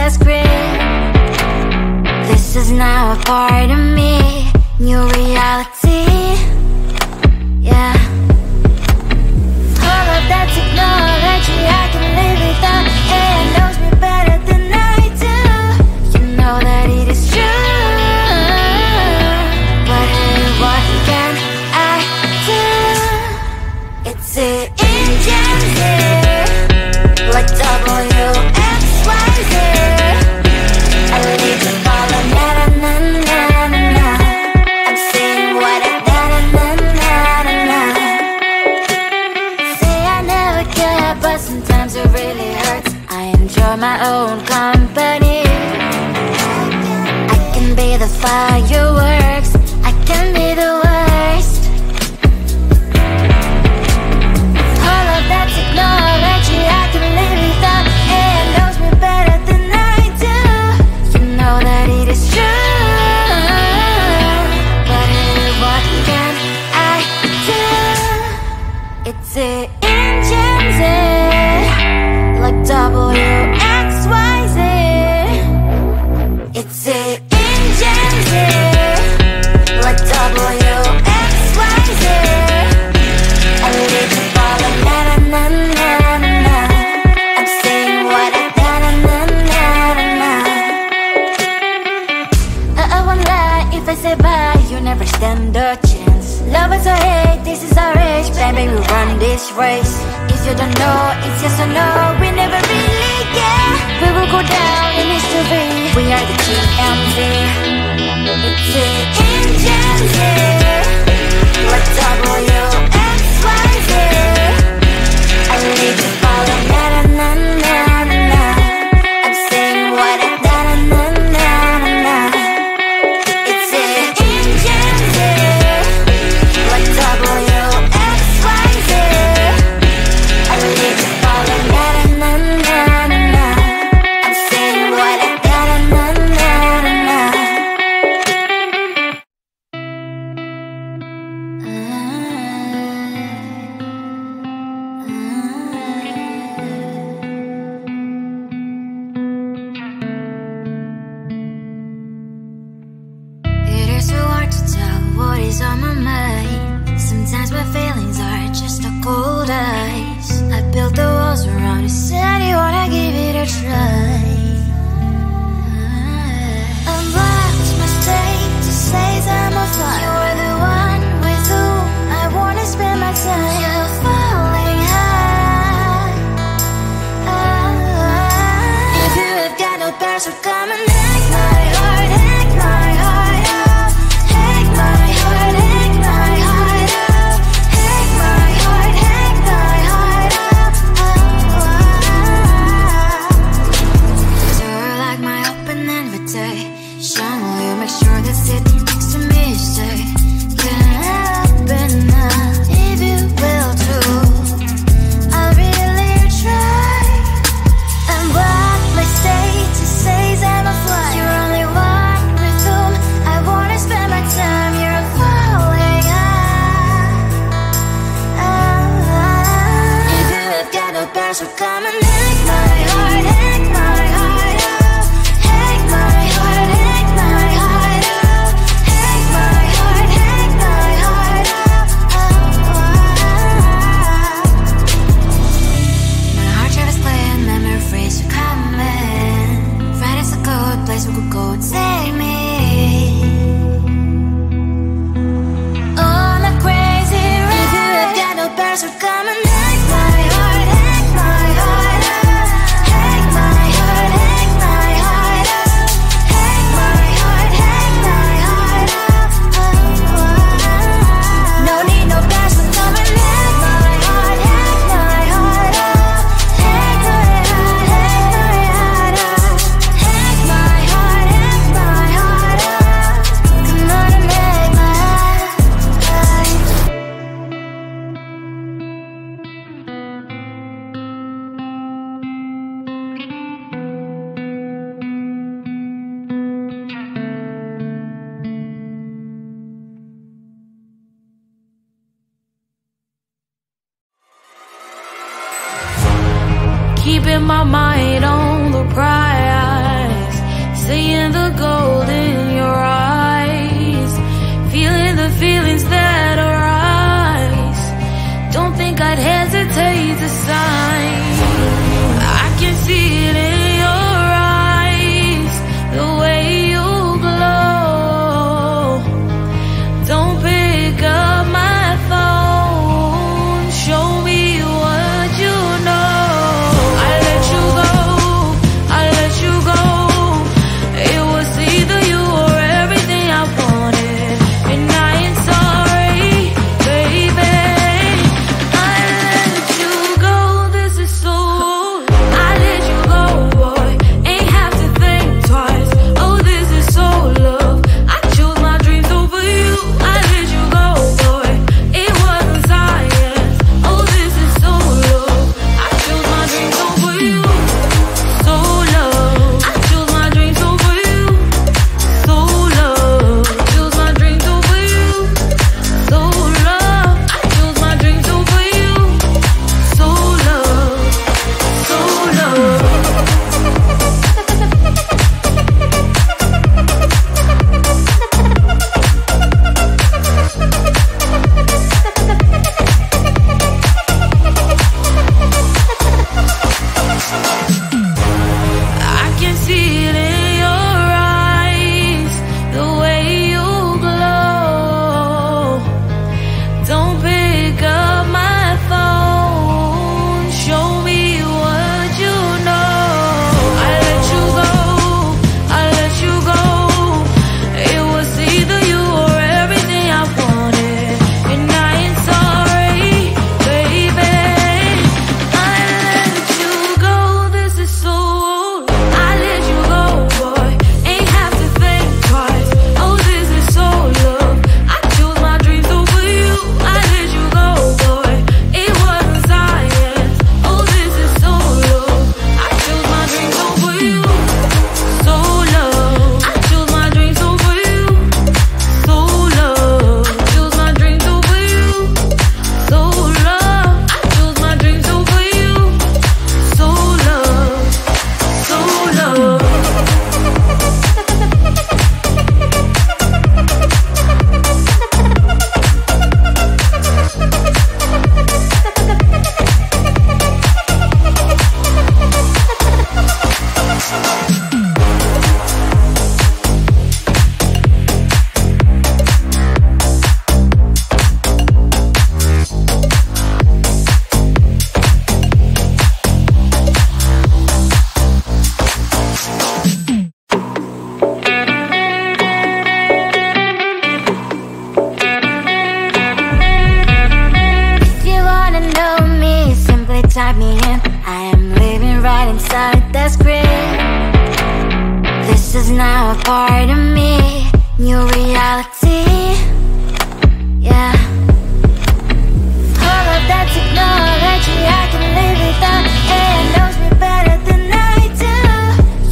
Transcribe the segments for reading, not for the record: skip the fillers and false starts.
last grip. This is now a part of me, new reality. Yeah. All of that technology I can live without. AI knows me better than I do. You know that it is true. But hey, what can I do? It's the engines here, like WXYZ. I need to follow na-na-na-na-na-na. I'm saying what I na-na-na-na-na-na. Say I never care, but sometimes it really hurts. I enjoy my own company. I can be the fireworks, I can be the worst. All of that technology I can live without. AI knows me better than I do. You know that it is true. But hey, what can I do? It's the engines, like WXYZ. It's the engines, like WXYZ. I need to follow na-na-na-na-na-na. I'm saying what I na-na-na-na-na-na. I won't lie if I say bye, you never stand a chance. Love is or hate, this is our age. Baby, we run this race. If you don't know, it's yes or no. We never really get. We will go down in history. We are the GMZ. It's the engines, like WXYZ. I need to follow na-na-na-na-na-na. I'm saying what I na-na-na-na-na-na. It's the engines, like WXYZ. I need to follow na-na-na-na-na-na. I'm saying what I na-na-na-na-na-na. It is so hard to tell what is on my mind. Sometimes my feelings are just a cold ice. I built the walls around you, said you wanna give it a try. Unlocked my state to say I'm a fly. You are the one with whom I wanna spend my time. You're falling high. If you have got no bears, so come and hack my heart, hack my heart up. Hack my heart, hack my heart up. Hack my heart, hack my heart up. You're like my open invitation. Will you make sure that sitting next to me is safe? Can I open up if you will too? I'll really try. And what my state to say I'm a fly. You're only one with whom I wanna spend my time. You're falling high. If you have got no bears, so come and hack my heart, hack my heart up. Hack my heart, hack my heart up. Hack my heart, hack my heart up. My heart travels playing memories are coming. Right as a good place we could go and take me. On a crazy ride. If you have got no bears, so come and hack my heart, hack my heart up. Hack my heart, hack my heart up. Hack my heart, hack my heart up. No need no bears, so come and hack my heart, hack my heart up. Hack my heart, hack my heart up. Hack my heart, hack my heart up. Come on and hack my heart. Keeping my mind on the prize. the gold in your eyes, feeling the feelings that arise. Don't think I'd hesitate to sign. I can see it in your eyes, the way you glow. Don't pick up my phone, show me what you know. I let you go, I let you go. It was either you or everything I wanted, and I ain't sorry, baby. I let you go, this is so. I let you go, boy, ain't have to think twice. Oh, this is so love. I chose my dreams over you. I let you go, boy, it wasn't science. Oh, this is so love. I chose my dreams over you. So love. I chose my dreams over you. So love. Chose my dreams over you. So love. I chose my dreams over you. So love. So love. I can see it in your eyes, the way you glow. Don't pick up my phone, show me what you know. I let you go, I let you go. It was either you or everything I wanted, and I ain't sorry, baby. I let you go, this is so. I let you go, boy, ain't have to think twice. Oh, this is so love. I chose my dreams over you. I let you go, boy, it wasn't science. Oh, this is so love. I chose my dreams over you. So love. I chose my dreams over you. So love. Chose my dreams over you. So love. I chose my dreams over you. So love. So love. If you wanna know me, simply type me in. I am living right inside that screen. This is now a part of me, new reality. Yeah. All of that technology I can live without, and knows me better than I do.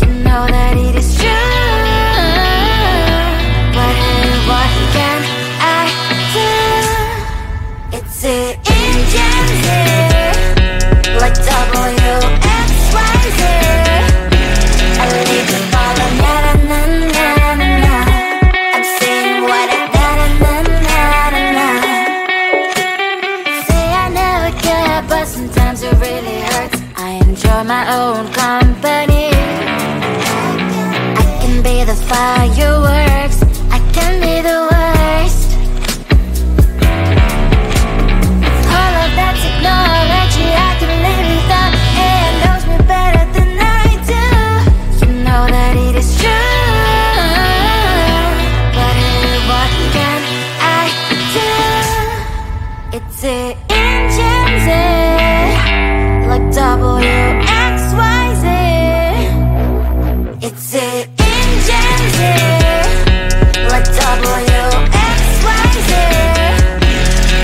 You know that it is true, but hey, what can I do? It's the engines here, like WXYZ. I leave you falling, na na na na na na. I'm saying what I na na na na na na. Say I never care, but sometimes it really hurts. I enjoy my own company. I can be the fireworks, I can be the worst. All of that technology I can live without, and knows me better than I do. You know that it is true, but hey, what can I do? It's the engines, like WXYZ. It's the engines, like WXYZ.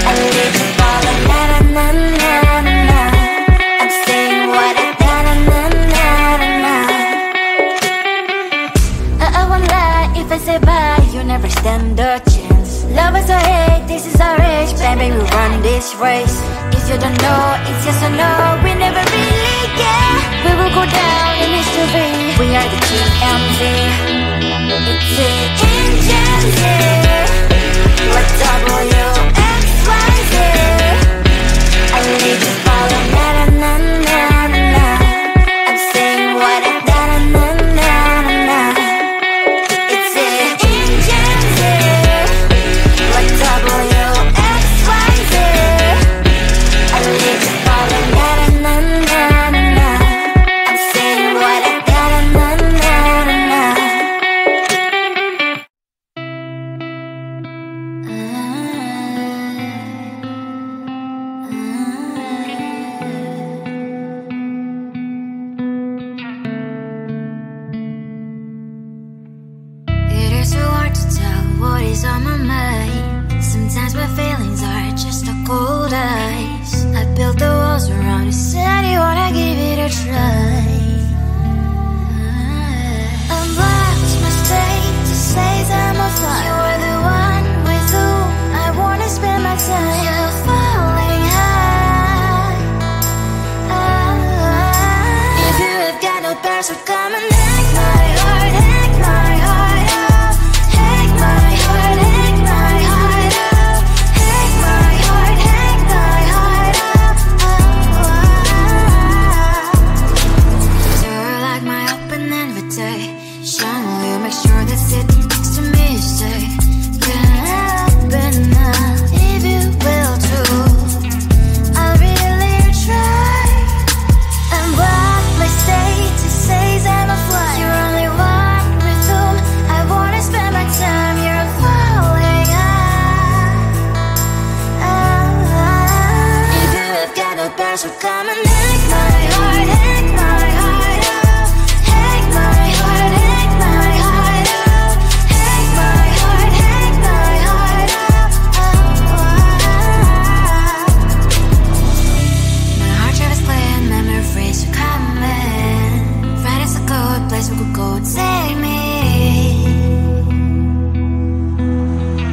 I live in falling, na na na na na na. I'm saying what I na na na na na na. I won't lie if I say bye, you never stand a chance. Love is or hate, this is our age, baby, we run this race. If you don't know, it's yes or no, we never really care. We will go down in history, we are the GMZ. what is on my mind. Sometimes my feelings are just a cold ice. I built the walls around you, said you wanna give it a try. Unlocked my state to say I'm a fly. You are the one with whom I wanna spend my time. You're falling high. If you have got no bears, so come and hack my heart, hack my heart out. Hack my heart, hack my heart out. Hack my heart, hack my heart out. You're like my open invitation. Will you make sure that sitting next to me is safe? Can open up if you will too. I'll really try. And what my state to say I'm a fly. You're only one with whom I wanna spend my time. You're falling high. If you have got no bears, so come and hack my heart, hack my heart out. Hack my heart, hack my heart out. Hack my heart, hack my heart out. My heart travels playing memories are coming. Right as a good place we could go and take me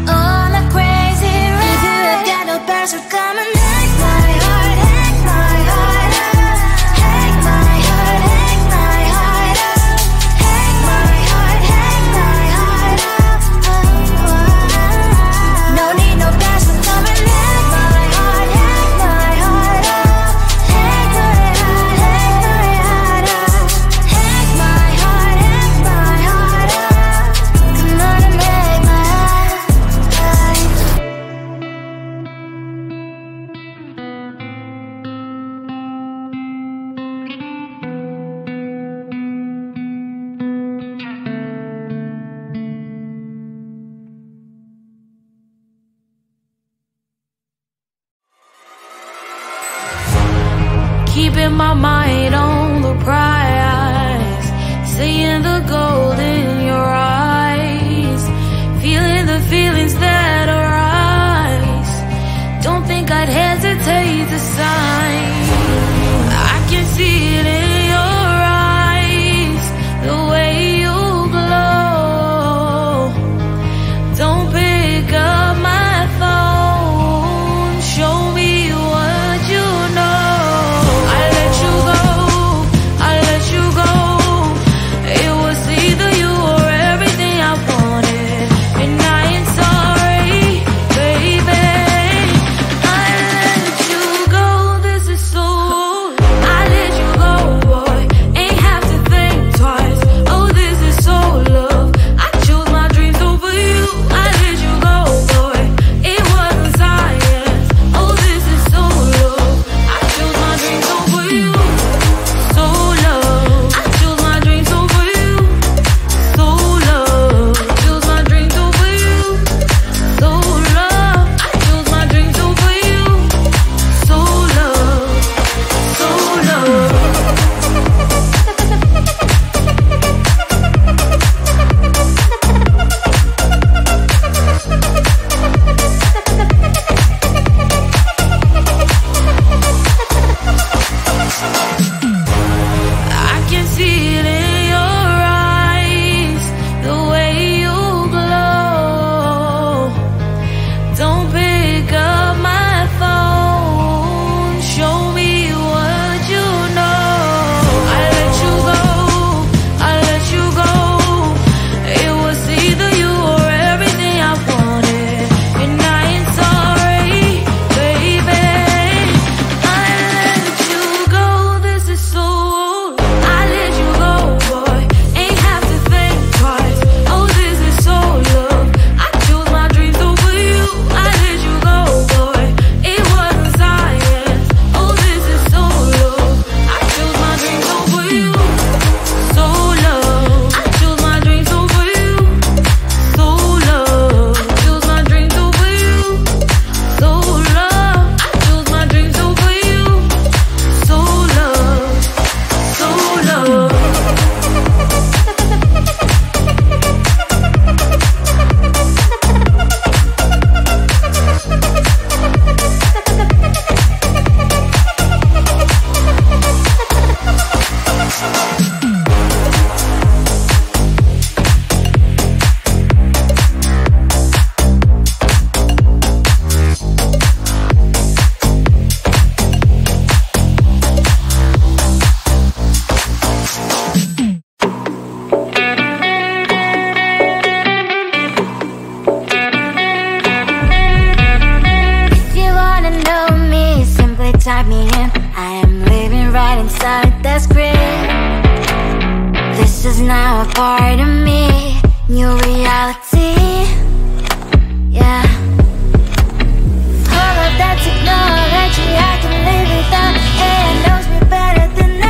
on a crazy ride. If you have got no bears, so come and hack my heart, hack my heart out. Hack my heart, hack my heart out. Hack my heart, hack my heart out. No need no bears, so come and hack my heart, hack my heart out. Hack my heart, hack my heart out. Hack my heart, hack my heart out. Come on and make my heart. Keeping my mind on the prize, seeing the gold in your eyes, feeling the feelings that arise. Don't think I'd hesitate to sign. I can see it in your eyes, the way you glow. Don't pick up my phone, show me what you know. I let you go, write me in. I am living right inside the script. This is now a part of me, new reality. Yeah. All of that technology I can live without. AI knows me better than I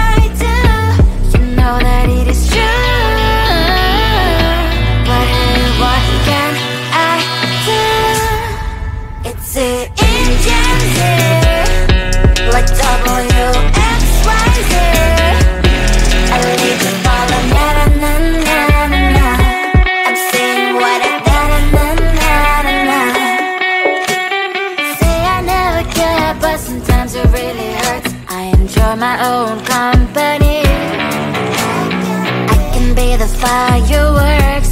do. You know that it is true. But hey, what can I do? It's the engine here, like WXYZ. I leave the ball on na-na-na-na-na. I'm saying what I na-na-na-na-na. Say I never care, but sometimes it really hurts. I enjoy my own company. I can be the fireworks